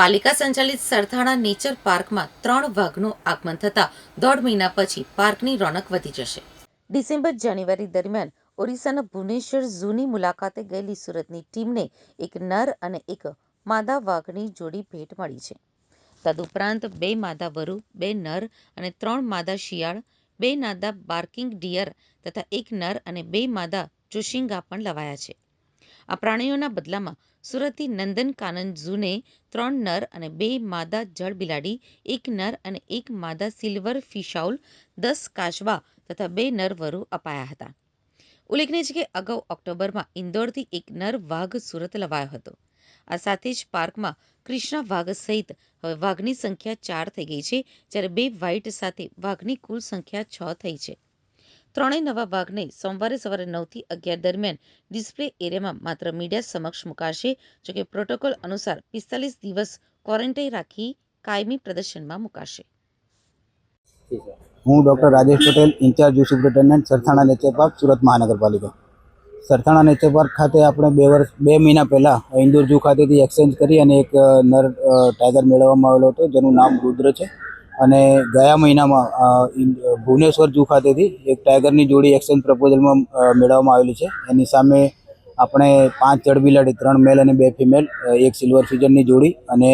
પાલિકા સંચાલિત સરથાણા નેચર પાર્કમાં 3 વાઘનું આગમન થતાં 1.5 મહિના પછી પાર્કની રોનક વધી જશે। ડિસેમ્બર-જાન્યુઆરી દરમિયાન ઓરિસ્સાના ભુવનેશ્વર ઝૂની મુલાકાતે ગયેલી સુરતની ટીમને એક નર અને એક માદા વાઘની જોડી ભેટ મળી છે। તદુપરાંત 2 માદા વરુ, 2 નર અને 3 માદા શિયાળ, 2 માદા બાર્કિંગ ડિયર તથા 1 નર અને 2 માદા ચોશિંગા પણ લવાયા છે। આ પ્રાણીઓના બદલામાં સુરતથી નંદનકાનન ઝૂને 3 નર અને 2 માદા જળ બિલાડી, 1 નર અને 1 માદા સિલ્વર ફિશાઉલ, 10 કાચબા તથા 2 નર વરુ અપાયા હતા। ઉલ્લેખનીય છે કે અગાઉ ઓક્ટોબરમાં ઇન્દોરથી 1 નર વાઘ સુરત લવાયો હતો। આ સાથે જ પાર્કમાં કૃષ્ણા વાઘ સહિત હવે વાઘની સંખ્યા 4 થઈ ગઈ છે, જ્યારે 2 વ્હાઇટ સાથે વાઘની કુલ સંખ્યા 6 થઈ છે। ત્રણેય નવા વાઘને સોમવારે સવારે 9 થી 11 દરમિયાન ડિસ્પ્લે એરિયામાં માત્ર મીડિયા સમક્ષ મુકાશે, જોકે પ્રોટોકોલ અનુસાર 45 દિવસ ક્વોરન્ટાઇન રાખી કાયમી પ્રદર્શનમાં મુકાશે। હું doctor Rajesh Patel, in-charge zoo superintendent, Sarthana nature park, Surat મહાનગરપાલિકા। સરથાણા નેચર પાર્ક ખાતે આપણે 2 મહિના પહેલાં ઇન્દોર ઝૂ ખાતેથી એક્સચેન્જ કરી અને એક નર ટાઈગર મેળવવામાં આવેલો હતો, જેનું નામ રુદ્ર છે। અને ગયા મહિનામાં ભુવનેશ્વર ઝૂ ખાતેથી એક ટાઈગરની જોડી એક્સચેન્જ પ્રપોઝલમાં મેળવવામાં આવેલી છે। એની સામે આપણે 5 જળ બિલાડી, 3 મેલ અને 2 ફિમેલ, 1 સિલ્વર ફિજનની જોડી અને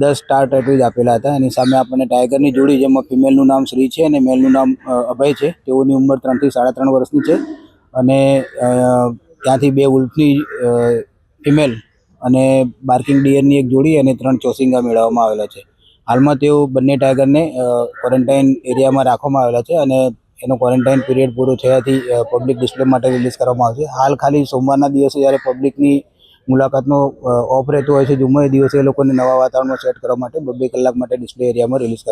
10 સ્ટાર ટેટવીજ આપેલા હતા। એની સામે આપણને ટાઈગરની જોડી, જેમાં ફિમેલનું નામ શ્રી છે અને મેલનું નામ અભય છે, તેઓની ઉંમર 3 થી 3.5 વર્ષની છે। અને ત્યાંથી 2 ઉલ્ફની ફિમેલ અને બાર્કિંગ ડિયરની એક જોડી અને 3 ચોસિંગા મેળવવામાં આવેલા છે। હાલમાં તેઓ બંને ટાઈગરને ક્વોરન્ટાઇન એરિયામાં રાખવામાં આવેલા છે અને એનો ક્વોરન્ટાઇન પીરિયડ પૂરો થયાથી પબ્લિક ડિસ્પ્લે માટે રિલીઝ કરવામાં આવશે। હાલ ખાલી સોમવારના દિવસે જ્યારે પબ્લિકની મુલાકાતનો ઓફ રહેતો હોય છે ઝૂમાં, એ દિવસે એ લોકોને નવા વાતાવરણમાં સેટ કરવા માટે 2 કલાક માટે ડિસ્પ્લે એરિયામાં રિલીઝ કરવામાં